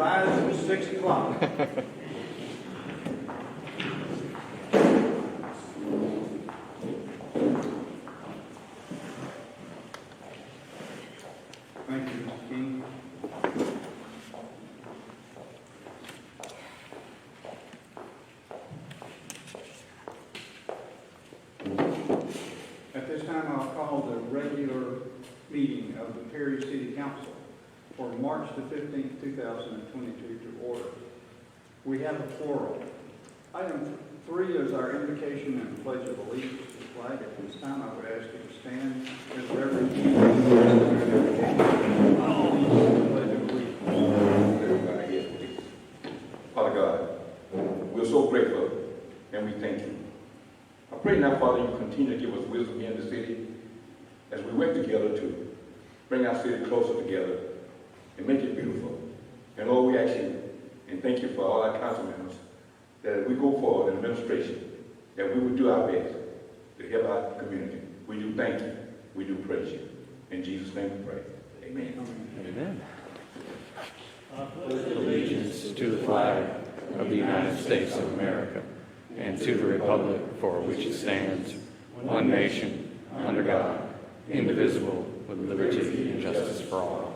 advised it was 6 o'clock. Thank you, Mr. King. At this time, I'll call the regular meeting of the Perry City Council for March the 15th, 2022 to order. We have a quorum. Item 3 is our invocation and pledge of allegiance to the flag. At this time, I would ask you to stand as Reverend King pledge of allegiance. Everybody here, please. Father God, we're so grateful and we thank you. I pray now, Father, you continue to give us wisdom here in the city as we work together to bring our city closer together and make it beautiful. And Lord, we ask you and thank you for all our council members that as we go forward in administration, that we will do our best to help our community. We do thank you. We do praise you. In Jesus' name we pray. Amen. Amen. Pledge allegiance to the flag of the United States of America and to the republic for which it stands, one nation, under God, indivisible, with liberty and justice for all.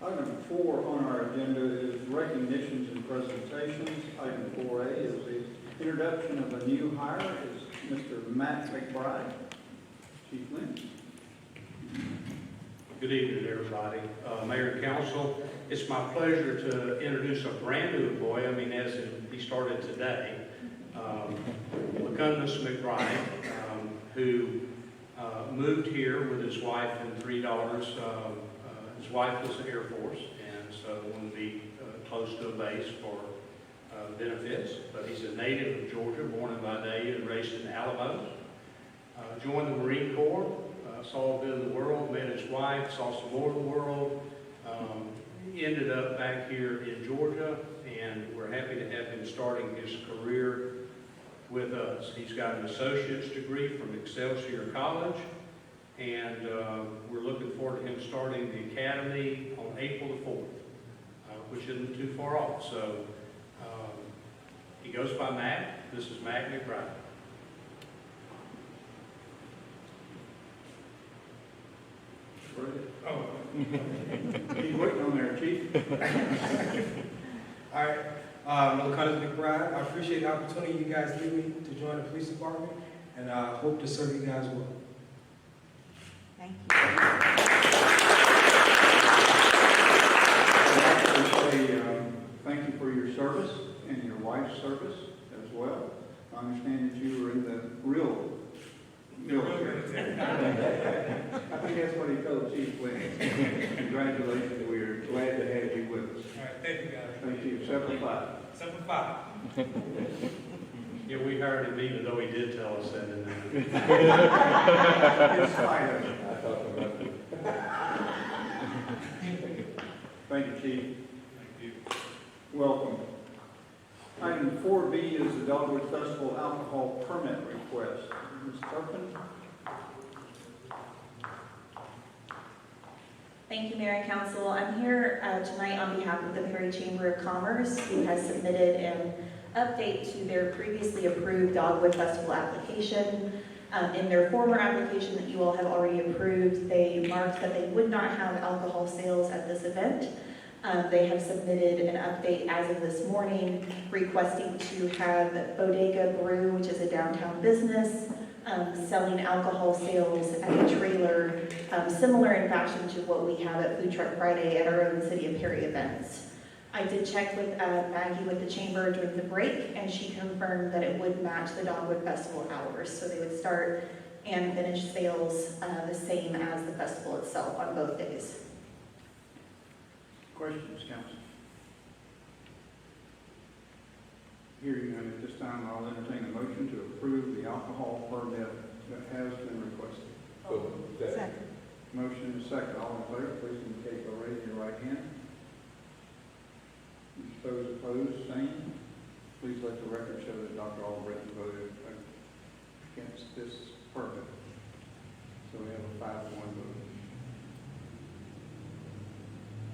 Item 4 on our agenda is recognitions and presentations. Item 4A is the introduction of a new hire is Mr. Matt McBride. Chief Lynch. Good evening, everybody. Mayor and Council, it's my pleasure to introduce a brand new employee. I mean, as he started today, Lecundus McBride, who moved here with his wife and 3 daughters. His wife was in the Air Force, and so wanted to be close to a base for benefits. But he's a native of Georgia, born in Vidalia and raised in Alabama. Joined the Marine Corps, saw a bit of the world, met his wife, saw some more of the world, ended up back here in Georgia, and we're happy to have him starting his career with us. He's got an associate's degree from Excelsior College, and we're looking forward to him starting the academy on April the 4th, which isn't too far off. So he goes by Matt. This is Matt McBride. Oh. Keep waiting on there, Chief. All right, Lecundus McBride, I appreciate the opportunity you guys give me to join the police department, and I hope to serve you guys well. Thank you. I'd like to say thank you for your service and your wife's service as well. I understand that you were in the real military. I think that's what he told Chief Lynch. Congratulations, we're glad to have you with us. All right, thank you guys. Thank you. 7-5. 7-5. Yeah, we hired him even though he did tell us that in there. In spite of it. Thank you, Chief. Thank you. Welcome. Item 4B is the Dogwood Festival alcohol permit request. Ms. Turpin. Thank you, Mayor and Council. I'm here tonight on behalf of the Perry Chamber of Commerce, who has submitted an update to their previously approved Dogwood Festival application. In their former application that you all have already approved, they marked that they would not have alcohol sales at this event. They have submitted an update as of this morning requesting to have Bodega Brew, which is a downtown business, selling alcohol sales at a trailer, similar in fashion to what we have at Food Truck Friday at our own City of Perry events. I did check with Maggie with the chamber during the break, and she confirmed that it would match the Dogwood Festival hours. So they would start and finish sales the same as the festival itself on both days. Questions, Council? Hearing none at this time, I'll entertain a motion to approve the alcohol permit that has been requested. Second. Motion is second. All in favor, please indicate by raising your right hand. Those opposed, same. Please let the record show that Dr. Albritton voted against this permit. So we have a 5-1 vote.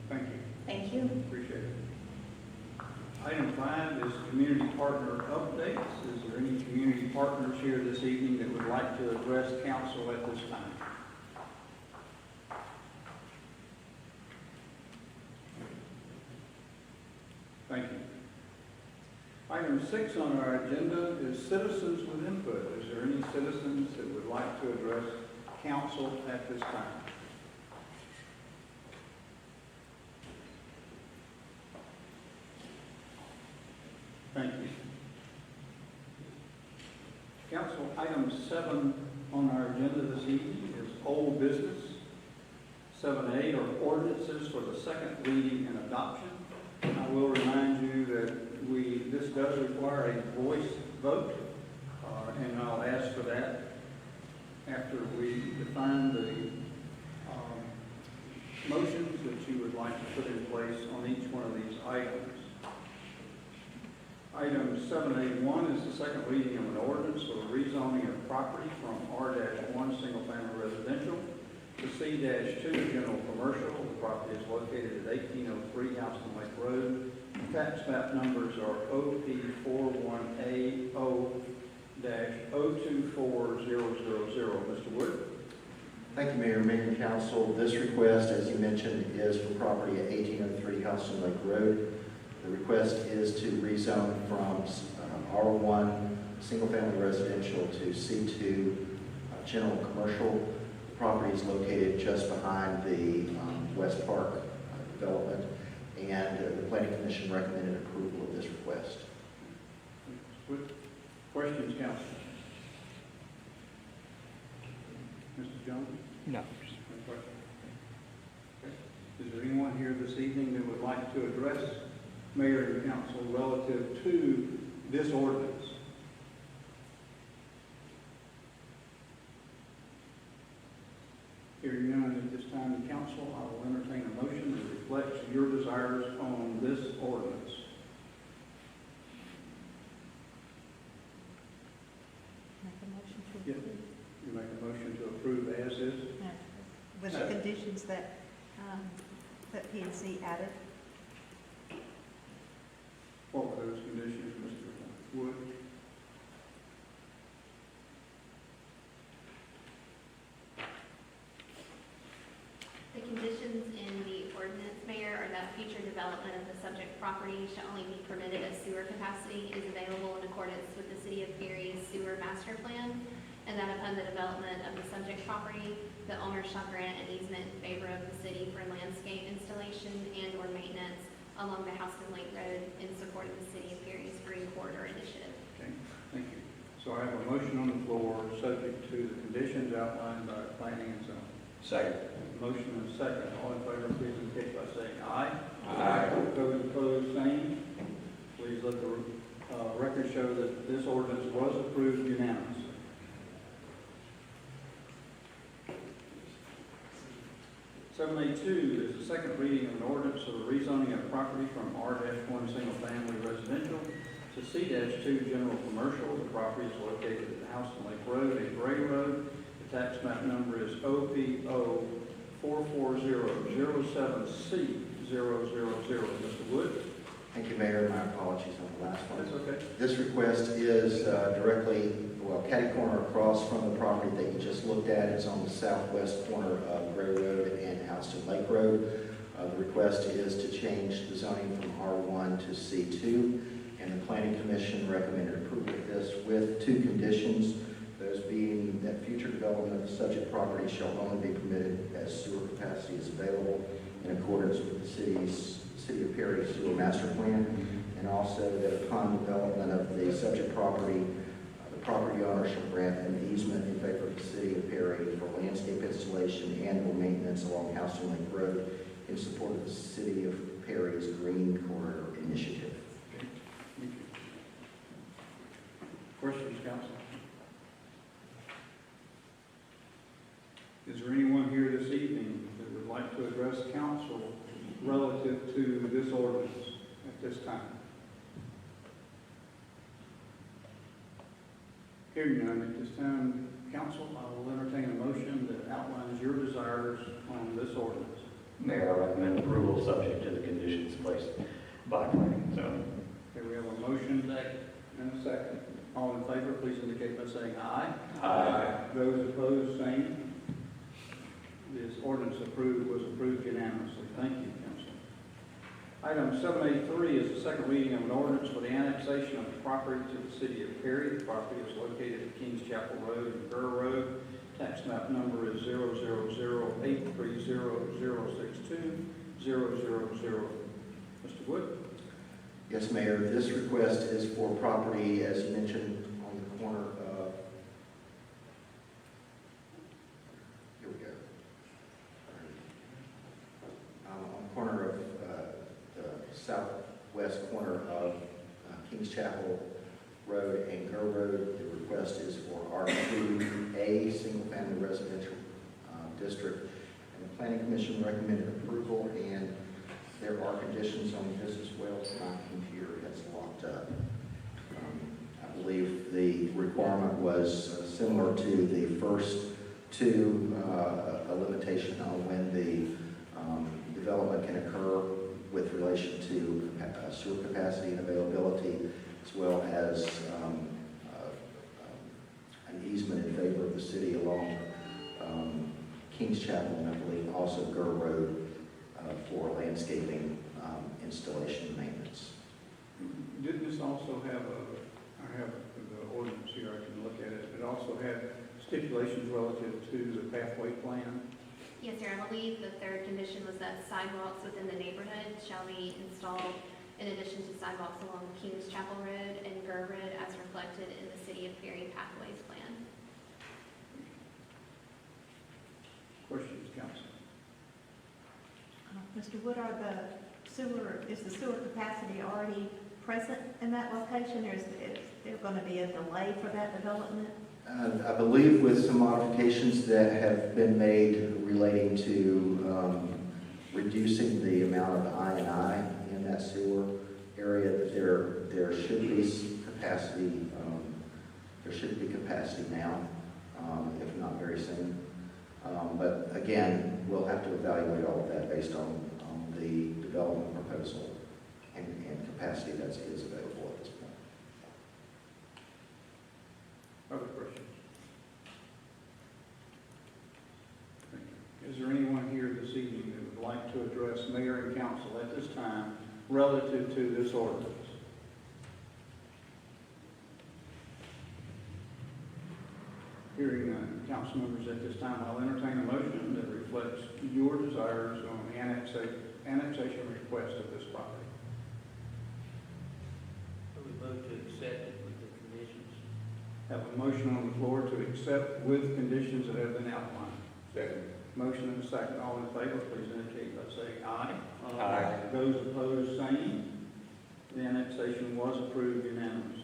Thank you. Thank you. Appreciate it. Item 5 is community partner updates. Is there any community partners here this evening that would like to address council at this time? Thank you. Item 6 on our agenda is citizens with input. Is there any citizens that would like to address council at this time? Thank you. Council, item 7 on our agenda this evening is old business. 7A are ordinances for the second reading and adoption. I will remind you that this does require a voice vote, and I'll ask for that after we define the motions that you would like to put in place on each one of these items. Item 7A1 is the second reading of an ordinance for the rezoning of property from R-1 single-family residential to C-2 general commercial. The property is located at 1803 Houston Lake Road. Tax map numbers are OP41A0-024000. Mr. Wood? Thank you, Mayor, Mayor, and Council. This request, as you mentioned, is for property at 1803 Houston Lake Road. The request is to rezone from R1 single-family residential to C2 general commercial. The property is located just behind the West Park development, and the Planning Commission recommended approval of this request. Questions, Council? Mr. Jones? No. No question. Okay. Is there anyone here this evening that would like to address Mayor and Council relative to this ordinance? Hearing none at this time in council, I will entertain a motion that reflects your desires on this ordinance. Make a motion to Yep. approve. You make a motion to approve as is. With the conditions that, that P&C added. What were those conditions, Mr. Wood? The conditions in the ordinance, Mayor, are that future development of the subject property shall only be permitted if sewer capacity is available in accordance with the City of Kerry's sewer master plan, and that upon the development of the subject property, the owner shall grant an easement in favor of the city for landscape installation and/or maintenance along the Houston Lake Road in support of the City of Kerry's Green Corridor Initiative. Okay, thank you. So I have a motion on the floor subject to the conditions outlined by planning and zoning. Second. Motion and a second. All in favor, please indicate by saying aye. Aye. Those opposed, same. Please let the record show that this ordinance was approved unanimously. Seven A two is the second reading of an ordinance for the rezoning of property from R-1 single-family residential to C-2 general commercial. The property is located at Houston Lake Road and Gray Road. The tax map number is OPO 44007C000. Mr. Wood? Thank you, Mayor. My apologies on the last one. That's okay. This request is directly, catty corner across from the property that you just looked at. It's on the southwest corner of Gray Road and Houston Lake Road. The request is to change the zoning from R1 to C2, and the Planning Commission recommended approval of this with two conditions, those being that future development of the subject property shall only be permitted as sewer capacity is available in accordance with the City of Perry sewer master plan, and also that upon development of the subject property, the property owner shall grant an easement in favor of the City of Perry for landscape installation and/or maintenance along Houston Lake Road in support of the City of Perry's Green Corridor Initiative. Thank you. Questions, council? Is there anyone here this evening that would like to address council relative to this ordinance at this time? Hearing none at this time, council, I will entertain a motion that outlines your desires on this ordinance. Mayor, I recommend approval subject to the conditions placed by planning and zoning. Okay, we have a motion and a second. All in favor, please indicate by saying aye. Aye. Those opposed, same. This ordinance was approved unanimously. Thank you, council. Item 783 is the second reading of an ordinance for the annexation of the property to the city of Kerry. The property is located at Kings Chapel Road and Kerr Road. Tax map number is 0008300620000. Mr. Wood? Yes, Mayor, this request is for property, as you mentioned, on the corner of, here we go. On the corner of the southwest corner of Kings Chapel Road and Kerr Road. The request is for R2A, single-family residential district. And the Planning Commission recommended approval, and there are conditions on this as well. My computer has locked up. I believe the requirement was similar to the first two, a limitation on when the development can occur with relation to sewer capacity and availability, as well as an easement in favor of the city along Kings Chapel, and I believe also Kerr Road, for landscaping, installation, and maintenance. Didn't this also have I have the ordinance here, I can look at it. It also had stipulations relative to the pathway plan. Yes, sir. I believe the third condition was that sidewalks within the neighborhood shall be installed in addition to sidewalks along Kings Chapel Road and Kerr Road as reflected in the City of Perry Pathways Plan. Questions, council? Mr. Wood, is the sewer capacity already present in that location, or is there going to be a delay for that development? I believe with some modifications that have been made relating to reducing the amount of I&I in that sewer area, that there should be capacity. There should be capacity now, if not very soon. But again, we'll have to evaluate all of that based on the development proposal and capacity that is available at this point. Other questions? Is there anyone here this evening that would like to address mayor and council at this time relative to this ordinance? Hearing none, council members, at this time I'll entertain a motion that reflects your desires on the annexation request of this property. We vote to accept it with the conditions. Have a motion on the floor to accept with conditions that have been outlined. Second. Motion and a second. All in favor, please indicate by saying aye. Aye. Those opposed, same. The annexation was approved unanimously.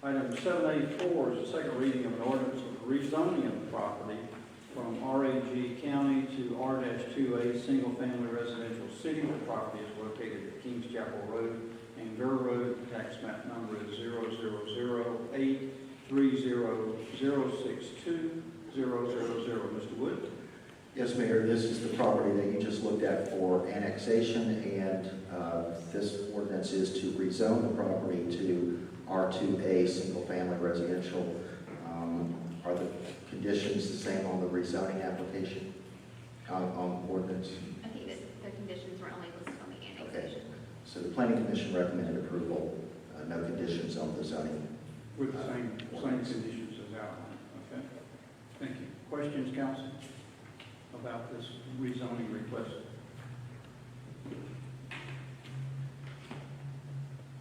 Item 784 is the second reading of an ordinance of rezoning of the property from RAG County to R-2A single-family residential city. The property is located at Kings Chapel Road and Kerr Road. Tax map number is 0008300620000. Mr. Wood? Yes, Mayor, this is the property that you just looked at for annexation, and this ordinance is to rezone the property to R2A, single-family residential. Are the conditions the same on the rezoning application, on ordinance? I think that the conditions were only listed on the annexation. Okay. So the Planning Commission recommended approval, no conditions on the zoning. With the same conditions as outlined. Okay. Thank you. Questions, council, about this rezoning request?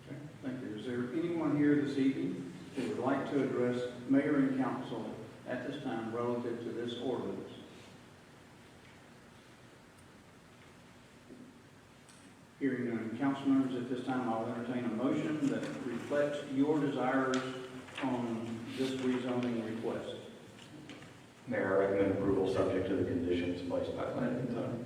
Okay. Thank you. Is there anyone here this evening who would like to address mayor and council at this time relative to this ordinance? Hearing none, council members, at this time I'll entertain a motion that reflects your desires on this rezoning request. Mayor, I recommend approval subject to the conditions placed by planning and zoning.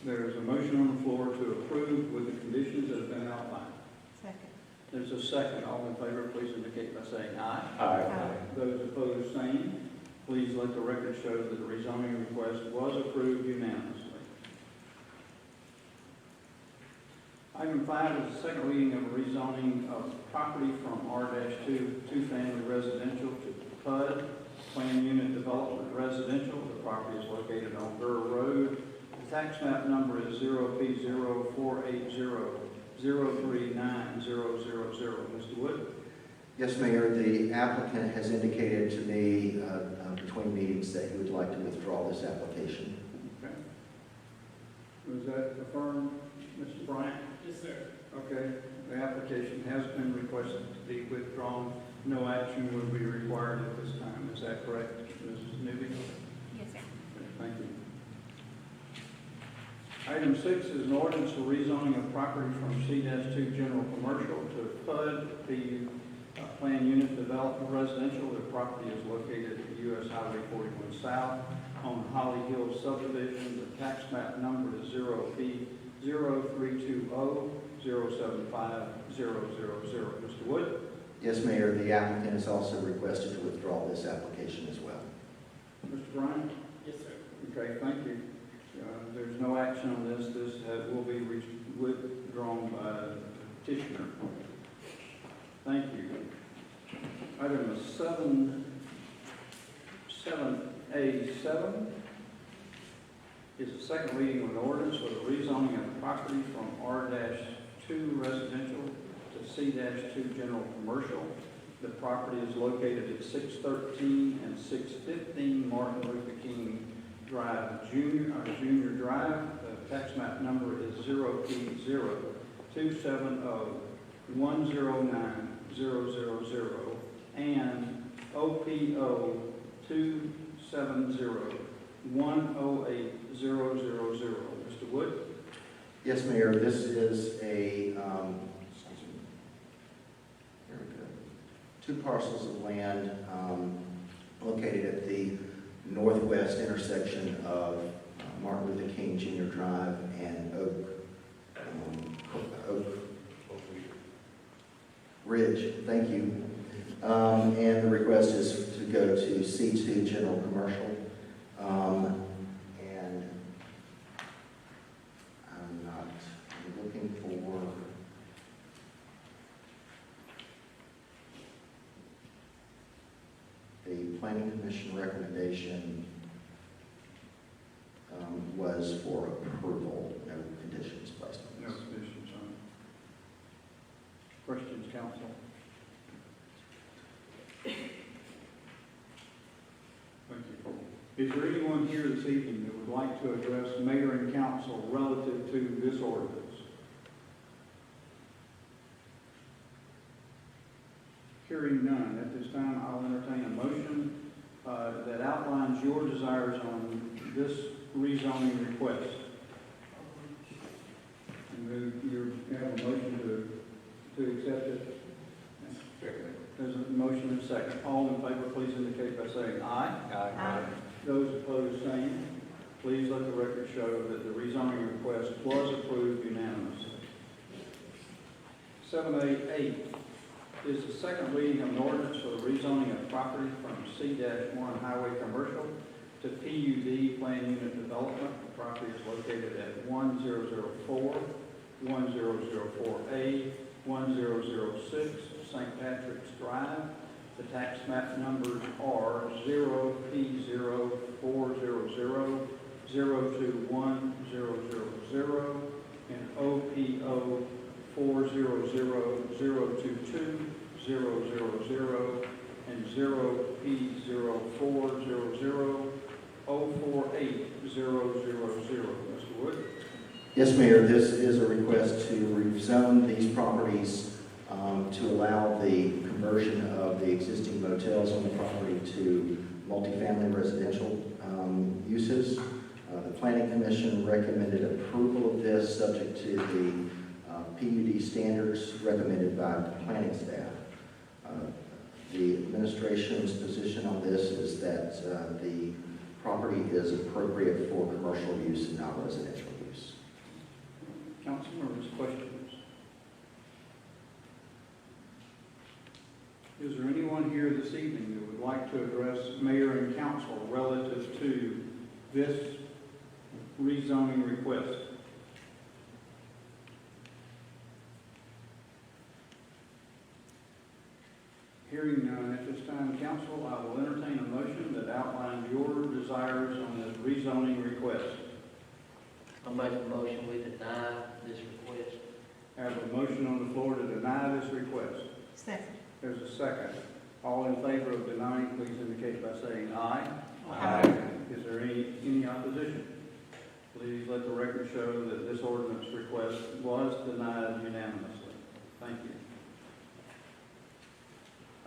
There is a motion on the floor to approve with the conditions that have been outlined. Second. There's a second. All in favor, please indicate by opposed, same. Please let the record show that the rezoning request was approved unanimously. Item 5 is the second reading of a rezoning of property from R-2 two-family residential to PUD, Plan Unit Development Residential. The property is located on Burr Road. The tax map number is 0P0480039000. Mr. Wood? Yes, Mayor, the applicant has indicated to me between meetings that he would like to withdraw this application. Okay. Was that affirmed, Mr. Bryant? Yes, sir. Okay, the application has been requested to be withdrawn. No action will be required at this time. Is that correct, Mrs. Newby? Yes, sir. Okay, thank you. Item 6 is an ordinance for rezoning of property from C-2 General Commercial to PUD, PU, Plan Unit Development Residential. The property is located at US Highway 41 South on Holly Hill subdivision. The tax map number is 0P0320075000. Mr. Wood? Yes, Mayor, the applicant has also requested to withdraw this application as well. Mr. Bryant? Yes, sir. Okay, thank you. There's no action on this. This will be withdrawn by the petitioner. Thank you. Item 7A7 is the second reading of an ordinance for the rezoning of property from R-2 residential to C-2 general commercial. The property is located at 613 and 615 Martin Luther King Drive, Junior Drive. The tax map number is 0P0271090000 and OPO27010800. Mr. Wood? Yes, Mayor, this is two parcels of land located at the northwest intersection of Martin Luther King Jr. Drive and Oak Ridge. Thank you. And the request is to go to C2 General Commercial. And I'm looking for the Planning Commission recommendation was for approval, no conditions placed on No this. conditions on it. Questions, council? Thank you. Is there anyone here this evening that would like to address mayor and council relative to this ordinance? Hearing none, at this time I'll entertain a motion that outlines your desires on this rezoning request. You have a motion to accept it? There's a motion and a second. All in favor, please indicate by saying aye. Aye. Those opposed, same. Please let the record show that the rezoning request was approved unanimously. 7A8 is the second reading of an ordinance for the rezoning of property from C-1 Highway Commercial to PUD Plan Unit Development. The property is located at 1004, 1004A, 1006 St. Patrick's Drive. The tax map numbers are 0P04000021000 and OPO400022 and 0P0400048000. Mr. Wood? Yes, Mayor, this is a request to rezone these properties to allow the conversion of the existing motels on the property to multifamily residential uses. The Planning Commission recommended approval of this subject to the PUD standards recommended by the planning staff. The administration's position on this is that the property is appropriate for commercial use and not residential use. Council members, questions? Is there anyone here this evening that would would like to address mayor and council relative to this rezoning request? Hearing none at this time, council, I will entertain a motion that outlines your desires on this rezoning request. I'll make a motion we deny this request. I have a motion on the floor to deny this request. Second. There's a second. All in favor of denying, please indicate by saying aye. Aye. Is there any opposition? Please let the record show that this ordinance request was denied unanimously. Thank you.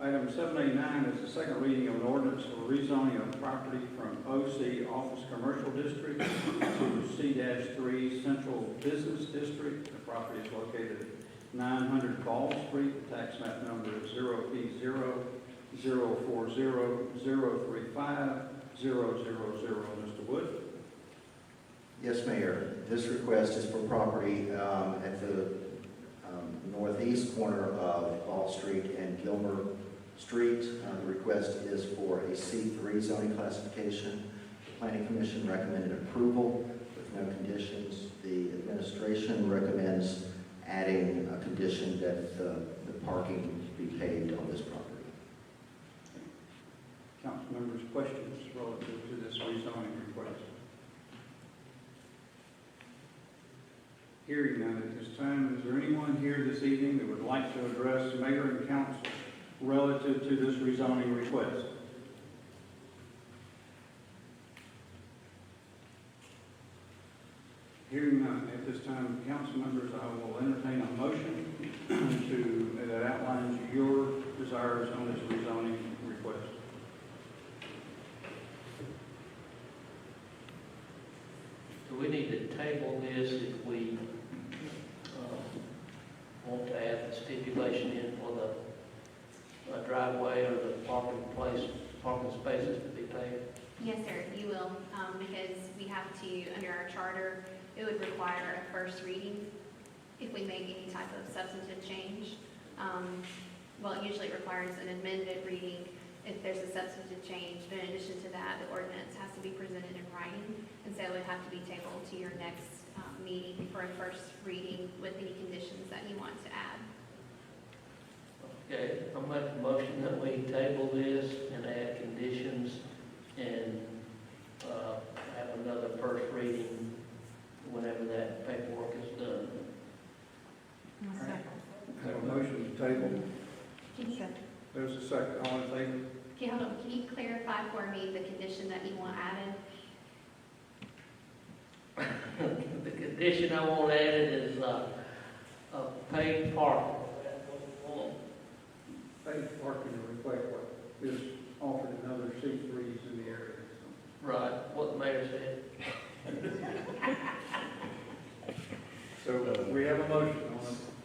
Item 789 is the second reading of an ordinance for rezoning of property from OC Office Commercial District to C-3 Central Business District. The property is located at 900 Ball Street. The tax map number is 0P0040035 Mr. Wood. Yes, Mayor. This request is for property at the northeast corner of Ball Street and Gilmer Street. The request is for a C3 zoning classification. The Planning Commission recommended approval with no conditions. The administration recommends adding a condition that the parking be paved on this property. Council members, questions relative to this rezoning request? Hearing none at this time, is there anyone here this evening that would like to address mayor and council relative to this rezoning request? Hearing none at this time, council members, I will entertain a motion that outlines your desires on this rezoning request. Do we need to table this if we want to add the stipulation in for the driveway or the parking spaces to be paved? Yes, sir, you will, because we have to, under our charter, it would require a first reading if we make any type of substantive change. Well, it usually requires an amended reading if there's a substantive change, but in addition to that, the ordinance has to be presented in writing, and so it would have to be tabled to your next meeting for a first reading with any conditions that you want to add. Okay, I'll make a motion that we table this and add conditions and have another first reading whenever that paperwork is done. Second. I have a motion to table. Can you, There's a second. All in favor? hold on, can you clarify for me the condition that you want added? The condition I want added is paid parking. Paid parking request is offered in other C3s in the area. Right, what the mayor said. So we have a motion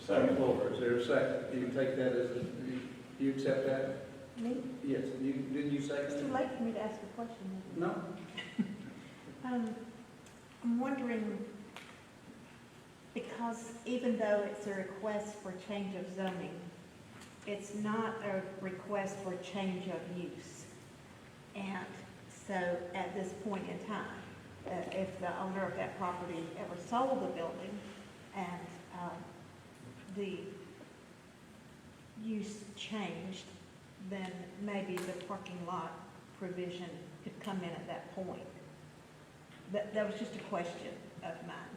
on the floor. Is there a second? Do you take that as you accept that? Me? Yes. Didn't you second It's it? too late for me to ask a question. No. I'm wondering, because even though it's a request for change of zoning, it's not a request for change of use. And so at this point in time, if the owner of that property ever sold the building and the use changed, then maybe the parking lot provision could come in at that point. That was just a question of mine.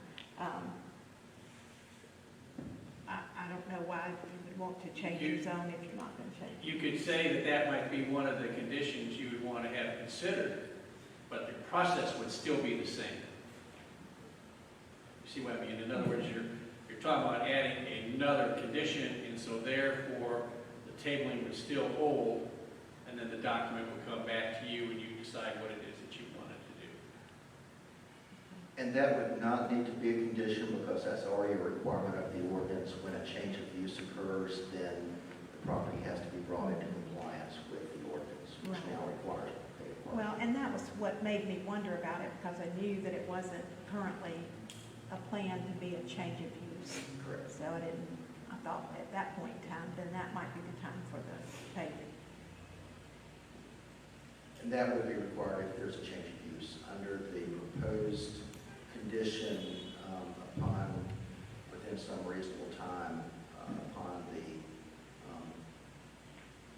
I don't know why you would want to change your zone if you're not going to change it. You could say that that might be one of the conditions you would want to have considered, but the process would still be the same. You see what I mean? In other words, you're talking about adding another condition, and so therefore the tabling would still hold, and then the document would come back to you and you decide what it is that you wanted to do. And that would not need to be a condition because that's already a requirement of the ordinance. When a change of use occurs, then the property has to be brought into compliance with the ordinance, which Right. now requires paid parking. Well, and that was what made me wonder about it, because I knew that it wasn't currently a plan to be a change of use. Correct. So I thought at that point in time, then that might be the time for the paving. And that will be required if there's a change of use under the proposed condition upon, within some reasonable time, upon the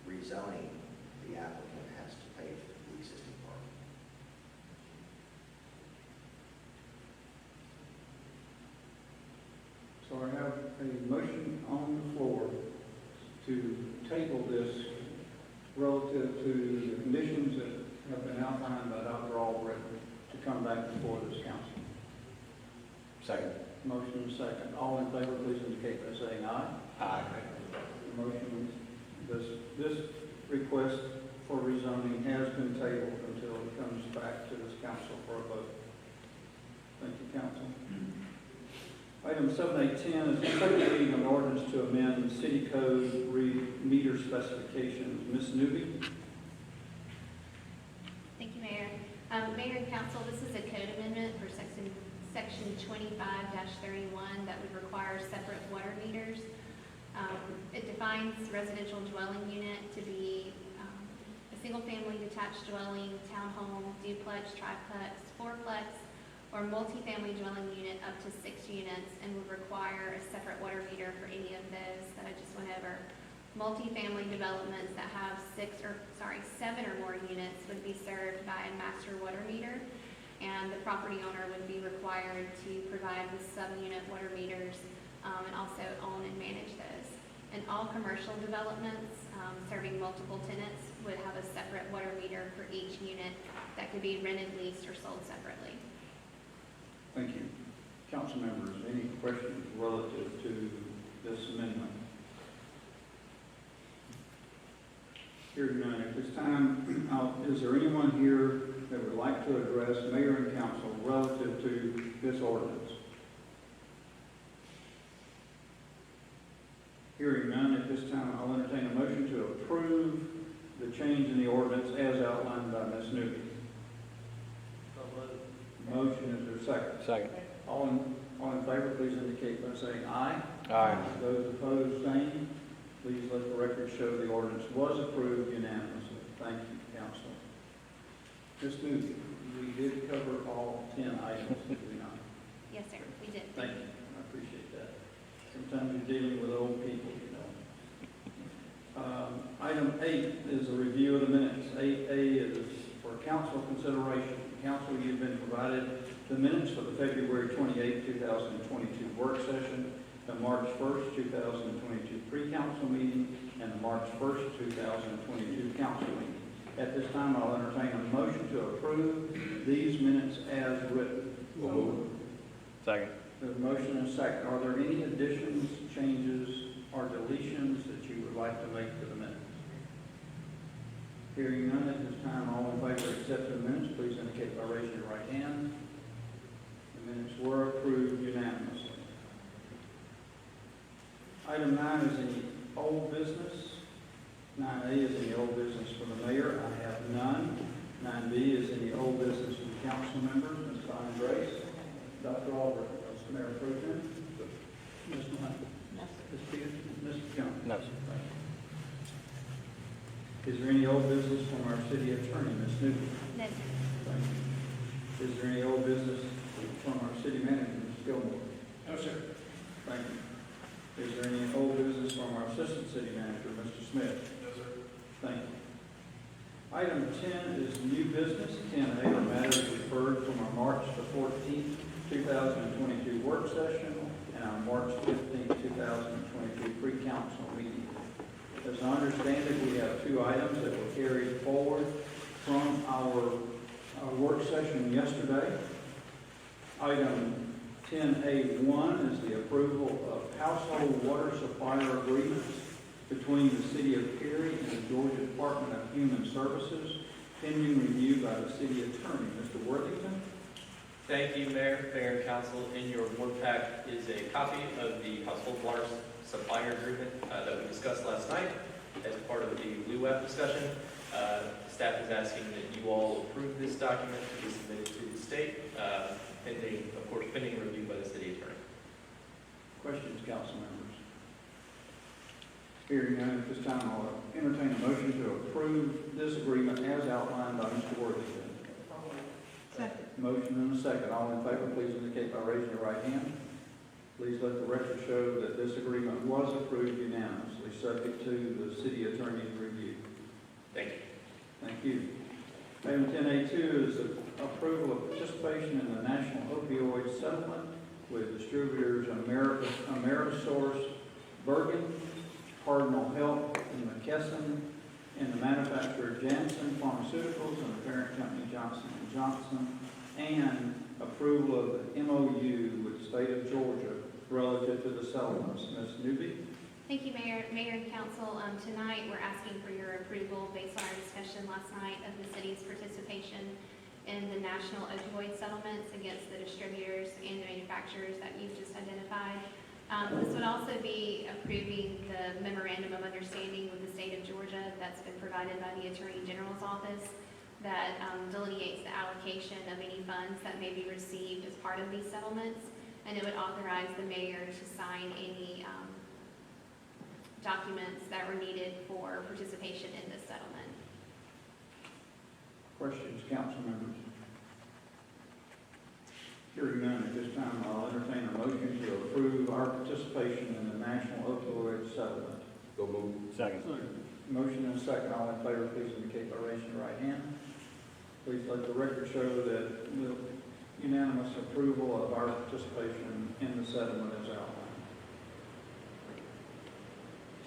rezoning, the applicant has to pay for the existing parking. So I have a motion on the floor to table this relative to the conditions that have been outlined by Dr. Albrecht to come back before this council. Second. Motion is second. All in favor, please indicate by saying aye. Aye. Motion, this request for rezoning has been tabled until it comes back to this council for a vote. Thank you, council. Item 7.8.10 is the second reading of an ordinance to amend the city code meter specifications. Ms. Newby? Thank you, Mayor. Mayor and council, this is a code amendment for section 25-31 that would require separate water meters. It defines residential dwelling unit to be a single-family detached dwelling, townhome, duplex, triplex, fourplex, or multifamily dwelling unit up to 6 units, and would require a separate water meter for any of those that I just went over. Multifamily developments that have 7 or more units would be served by a master water meter, and the property owner would be required to provide the sub-unit water meters and also own and manage those. And all commercial developments serving multiple tenants would have a separate water meter for each unit that could be rented, leased, or sold separately. Thank you. Council members, any questions relative to this amendment? Hearing none at this time, is there anyone here that would like to address mayor and council relative to this ordinance? Hearing none at this time, I'll entertain a motion to approve the change in the ordinance as outlined by Ms. Newby. Motion, is there a second? Second. All in favor, please indicate by saying aye. Aye. Those opposed, same. Please let the record show the ordinance was approved unanimously. Thank you, council. Ms. Newby, we did cover all 10 items, did we not? Yes, sir, we did. Thank you. I appreciate that. Sometimes you're dealing with old people, you know. Item 8 is a review of the minutes. 8A is for council consideration. Council, you've been provided the minutes for the February 28, 2022 work session, the March 1st, 2022 pre-council meeting, and the March 1st, 2022 council meeting. At this time, I'll entertain a motion to approve these minutes as written. Second. There's a motion and a second. Are there any additions, changes, or deletions that you would like to make to the minutes? Hearing none at this time, all in favor of accepting the minutes, please indicate by raising your right hand. The minutes were approved unanimously. Item 9 is any old business. 9A is any old business for the mayor. I have none. 9B is any old business from council members. Ms. Fine Grace, Dr. Albrecht, Mayor Pro Tem, Mr. Hunt, Ms. Peters, Mr. Jones. No, sir. Is there any old business from our city attorney, Ms. Newton? No, sir. Thank you. Is there any old business from our city manager, Ms. Gilmore? No, sir. Thank you. Is there any old business from our assistant city manager, Mr. Smith? No, sir. Thank you. Item 10 is new business. 10A are matters referred from our March the 14th, 2022 work session and our March 15th, 2022 pre-council meeting. As I understand it, we have 2 items that were carried forward from our work session yesterday. Item 10A1 is the approval of household water supplier agreements between the City of Kerry and the Georgia Department of Human Services, pending review by the city attorney. Mr. Worthington? Thank you, Mayor, and Council. In your board pack is a copy of the household water supplier agreement that we discussed last night as part of the LUAP discussion. Staff is asking that you all approve this document to be submitted to the state, pending, of course, pending review by the city attorney. Questions, council members? Hearing none at this time, I'll entertain a motion to approve this agreement as outlined by Mr. Worthington. Second. Motion and a second. All in favor, please indicate by raising your right hand. Please let the record show that this agreement was approved unanimously, subject to the city attorney's review. Thank you. Thank you. Item 10A2 is the approval of participation in the National Opioid Settlement with distributors Amerisource, Bergen, Cardinal Health, and McKesson, and the manufacturer Janssen Pharmaceuticals and the parent company Johnson & Johnson, and approval of the MOU with the state of Georgia relative to the settlements. Ms. Newby? Thank you, Mayor and Council. Tonight, we're asking for your approval based on our discussion last night of the city's participation in the national opioid settlements against the distributors and the manufacturers that you've just identified. This would also be approving the memorandum of understanding with the state of Georgia that's been provided by the Attorney General's office that delineates the allocation of any funds that may be received as part of these settlements, and it would authorize the mayor to sign any documents that were needed for participation in this settlement. Questions, council members? Hearing none at this time, I'll entertain a motion to approve our participation in the National Opioid Settlement. So move. Second. Motion and a second. All in favor, please indicate by raising your right hand. Please let the record show that the unanimous approval of our participation in the settlement is outlined.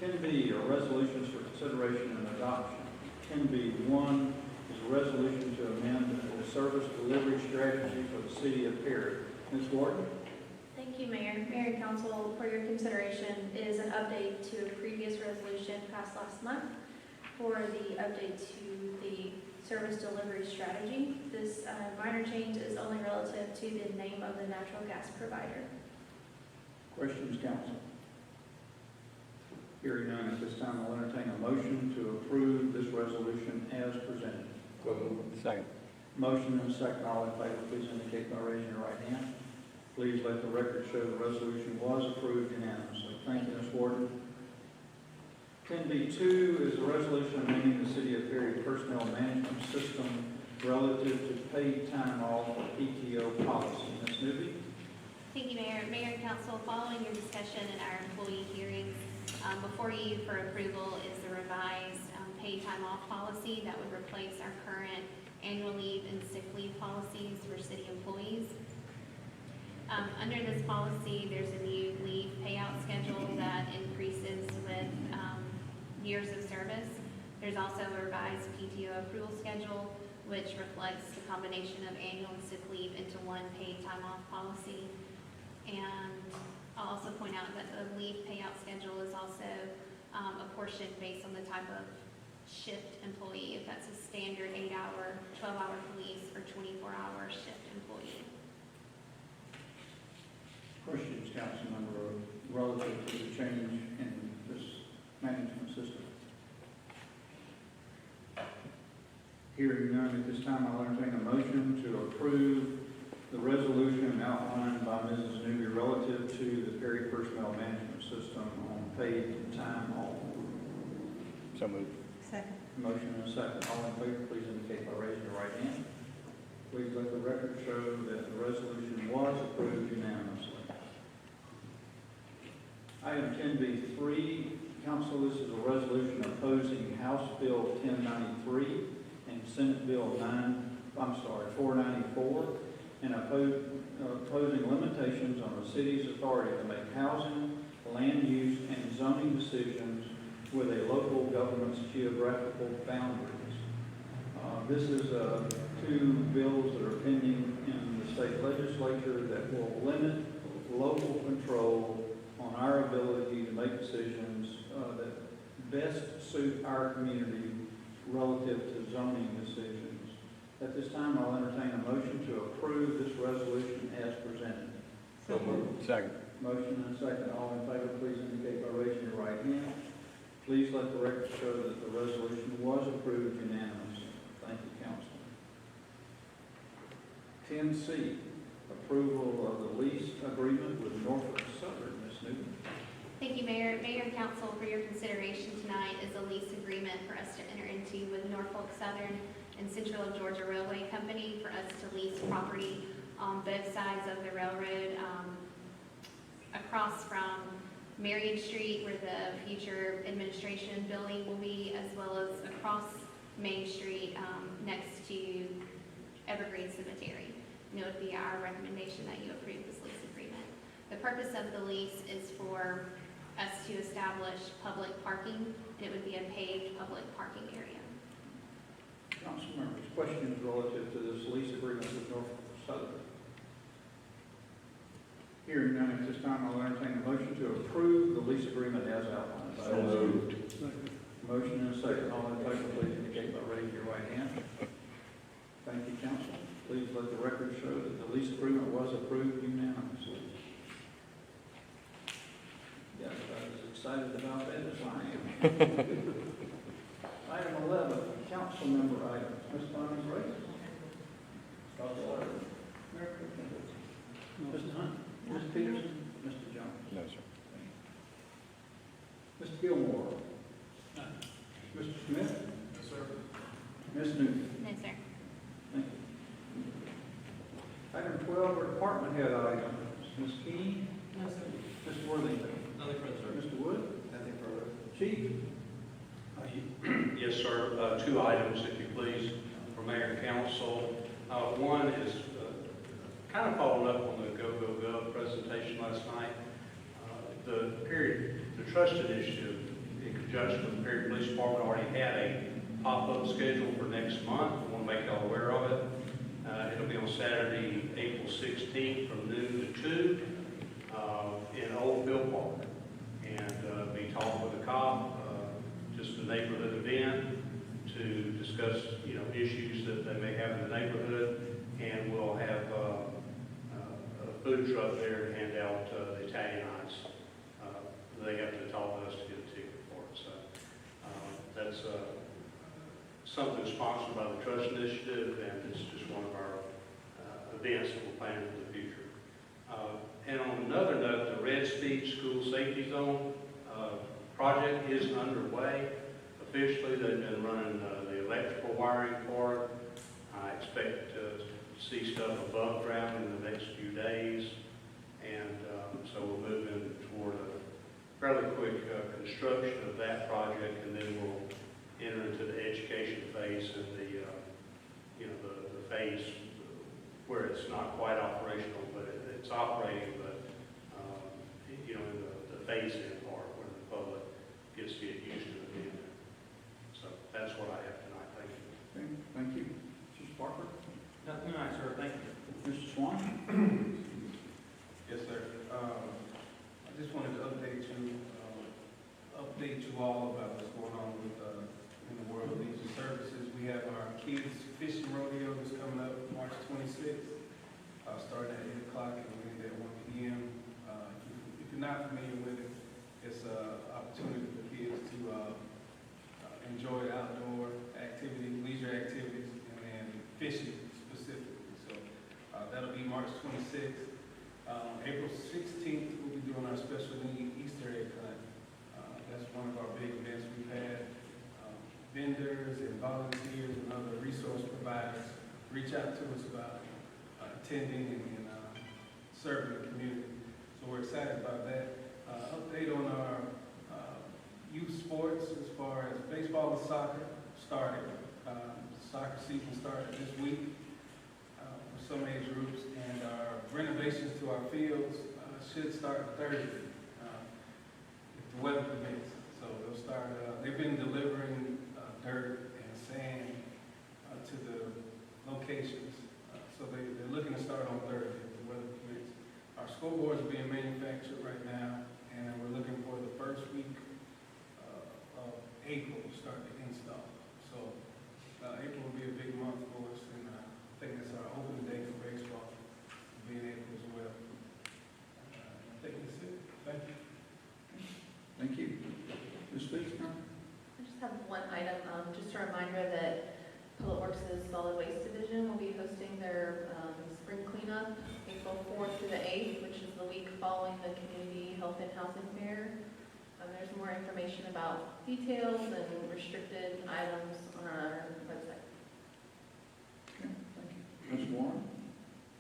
10B are resolutions for consideration and adoption. 10B1 is a resolution to amend the service delivery strategy for the city of Kerry. Ms. Gordon? Thank you, Mayor. Mayor and Council, for your consideration is an update to a previous resolution passed last month for the update to the service delivery strategy. This minor change is only relative to the name of the natural gas provider. Questions, council? Hearing none at this time, I'll entertain a motion to approve this resolution as presented. So move. Second. Motion and a second. All in favor, please indicate by raising your right hand. Please let the record show the resolution was approved unanimously. Thank you, Ms. Warden. 10B2 is a resolution amending the City of Kerry personnel management system relative to paid time off or PTO policy. Ms. Newby? Thank you, Mayor. Mayor and Council, following your discussion in our employee hearings, before you for approval is the revised paid time off policy that would replace our current annual leave and sick leave policies for city employees. Under this policy, there's a new leave payout schedule that increases with years of service. There's also a revised PTO approval schedule, which reflects the combination of annual and sick leave into one paid time off policy. And I'll also point out that the leave payout schedule is also apportioned based on the type of shift employee, if that's a standard 8-hour, 12-hour police, or 24-hour shift employee. Questions, council member, relative to the change in this management system? Hearing none at this time, I'll entertain a motion to approve the resolution outlined by Mrs. Newby relative to the Kerry personnel management system on paid time off. So moved. Second. Motion and a second. All in favor, please indicate by raising your right hand. Please let the record show that the resolution was approved unanimously. Item 10B3, council, this is a resolution opposing House Bill 1093 and Senate Bill 494, and opposing limitations on the city's authority to make housing, land use, and zoning decisions with a local government's geographical boundaries. This is two bills that are pending in the state legislature that will limit local control on our ability to make decisions that best suit our community relative to zoning decisions. At this time, I'll entertain a motion to approve this resolution as presented. So moved. Second. Motion and a second. All in favor, please indicate by raising your right hand. Please let the record show that the resolution was approved unanimously. Thank you, Council. 10C, approval of the lease agreement with Norfolk Southern. Ms. Newton. Thank you, Mayor. Mayor and Council, for your consideration tonight is a lease agreement for us to enter into with Norfolk Southern and Central Georgia Railway Company for us to lease property on both sides of the railroad, across from Marion Street where the future administration building will be, as well as across Main Street next to Evergreen Cemetery. And it would be our recommendation that you approve this lease agreement. The purpose of the lease is for us to establish public parking, and it would be a paved public parking area. Council members, questions relative to this lease agreement with Norfolk Southern? Hearing none at this time, I'll entertain a motion to approve the lease agreement as outlined. So moved. Motion and a second. All in favor, please indicate by raising your right hand. Thank you, council. Please let the record show that the lease agreement was approved unanimously. Yes, I was excited about that as I am. Item 11, council member items. Ms. Bonnie Gray. Mr. Hunt. Ms. Peterson. Mr. Jones. No, sir. Mr. Gilmore. Mr. Smith. Yes, sir. Ms. Newton. No, sir. Thank you. Item 12 are department head items. Ms. Key. No, sir. Mr. Worthington. Nothing further, sir. Mr. Wood. Nothing further. Chief. Yes, sir. Two items, if you please, for Mayor and Council. One is kind of following up on the Go.gov presentation last night. The trust initiative, in conjunction with the Perry Police Department, already had a pop-up schedule for next month. I want to make y'all aware of it. It'll be on Saturday, April 16th from noon to 2 in Old Bill Park. And be talking with a cop, just a neighborhood event to discuss, issues that they may have in the neighborhood. And we'll have a food truck there to hand out the Italianites. They have to talk to us to get a ticket for it. So that's something sponsored by the Trust Initiative, and it's just one of our events that we're planning for the future. And on another note, the Red Speed School Safety Zone project is underway. Officially, they've been running the electrical wiring for it. I expect to see stuff above ground in the next few days. And so we're moving toward a fairly quick construction of that project, and then we'll enter into the education phase and the phase where it's not quite operational, but it's operating, but in the phase-in part where the public gets to get used to it being there. So that's what I have tonight. Thank you. Okay, thank you. Chief Parker. Nothing tonight, sir. Thank you. Mr. Swan. Yes, sir. I just wanted to update you all about what's going on with in the world of leisure services. We have our kids fishing rodeo that's coming up March 26th, starting at 8 o'clock and we end at 1 p.m. If you're not familiar with it, it's an opportunity for kids to enjoy outdoor activities, leisure activities, and then fishing specifically. So that'll be March 26th. April 16th, we'll be doing our special need Easter egg hunt. That's one of our big events we've had. Vendors and volunteers and other resource providers reach out to us about attending and serving the community. So we're excited about that. Update on our youth sports as far as baseball and soccer started. Soccer season started this week for some age groups, and our renovations to our fields should start Thursday if the weather permits. So they'll start, they've been delivering dirt and sand to the locations. So they're looking to start on Thursday if the weather permits. Our scoreboards are being manufactured right now, and we're looking for the first week of April to start the install. So April will be a big month for us, and I think it's our opening day for baseball, being April as well. I think that's it. Thank you. Thank you. Ms. Speaker. I just have one item, just a reminder that Public Works' Solid Waste Division will be hosting their spring cleanup April 4th through the 8th, which is the week following the Community Health and Housing Fair. There's more information about details and restricted items on our website. Okay, thank you. Ms. Warren?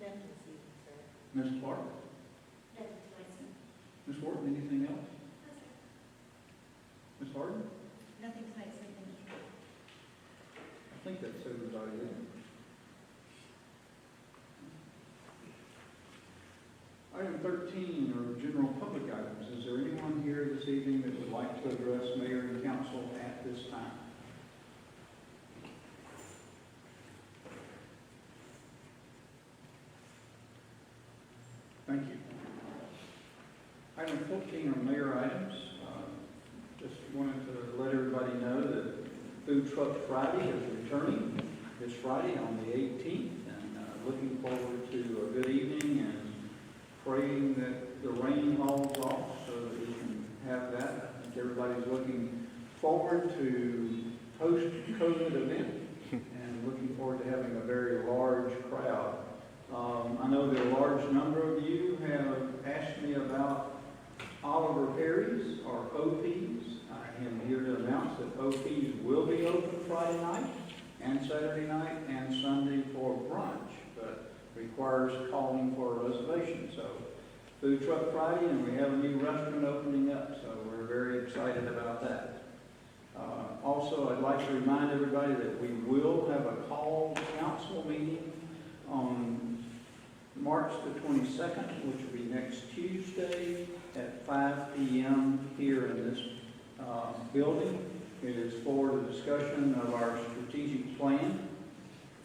Nothing this evening, sir. Ms. Clark? Nothing tonight, sir. Ms. Horton, anything else? Ms. Harden? Nothing tonight, sir, thank you. I think that's everybody there. Item 13 are general public items. Is there anyone here this evening that would like to address mayor and council at this time? Thank you. Item 14 are mayor items. Just wanted to let everybody know that Food Truck Friday is returning this Friday on the 18th, and looking forward to a good evening and praying that the rain falls off so that we can have that. I think everybody's looking forward to post-COVID event and looking forward to having a very large crowd. I know that a large number of you have asked me about Oliver Perry's or OP's. I am here to announce that OP's will be open Friday night and Saturday night and Sunday for brunch, but requires calling for a reservation. So Food Truck Friday, and we have a new restaurant opening up, so we're very excited about that. Also, I'd like to remind everybody that we will have a call council meeting on March the 22nd, which will be next Tuesday at 5 p.m. here in this building. It is for the discussion of our strategic plan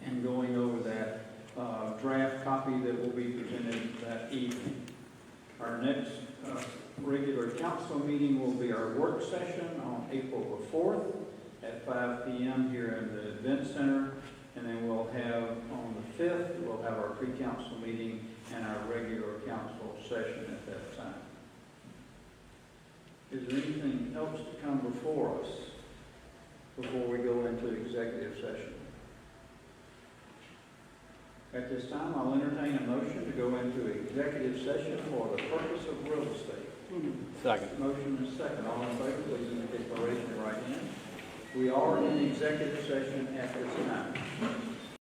and going over that draft copy that will be presented that evening. Our next regular council meeting will be our work session on April the 4th at 5 p.m. here in the Event Center. And then we'll have, on the 5th, we'll have our pre-council meeting and our regular council session at that time. Is there anything else to come before us before we go into executive session? At this time, I'll entertain a motion to go into executive session for the purpose of real estate. Second. Motion is second. All in favor, please indicate by raising your right hand. We are in executive session at this time.